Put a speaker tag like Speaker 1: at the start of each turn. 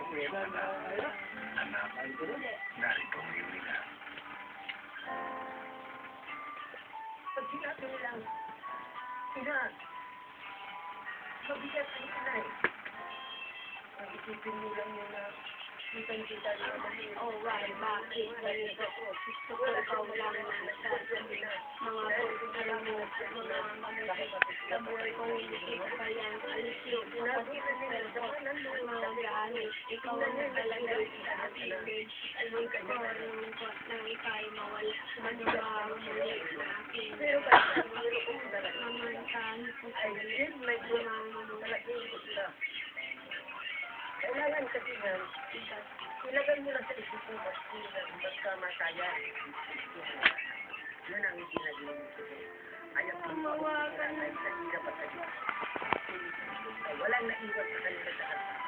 Speaker 1: pruweba na anak, narito ang iyong ina.
Speaker 2: Pag sinabi nilang, ina, mabigat ang inay. Ang isipin mo lang yun na, kitang-kita niya mahirap.
Speaker 3: Oh, why? Bakit? Ganito po. Gusto ko ikaw lang nagsasabi. Mga pagkakas mo, mga kabuhay ko, hindi kita kayang alis yun. Kapatid ko pero mga gamit. Ikaw ang talaga sa atin. Alam ko na ikay mawala. Ano ba ang muli sa akin?
Speaker 2: Pero kasi ang mahirap ko talaga.
Speaker 3: Mamantahan ko sa
Speaker 2: I feel like talagang ko sila. Kailangan kasi yan, ilagay mo lang sa isip mo, basta masaya. Yun ang hindi naging gusto. Ayaw ko
Speaker 3: Mawakan.
Speaker 2: ay sa hirap at ayun. Walang naiwan sa kanila sa atin.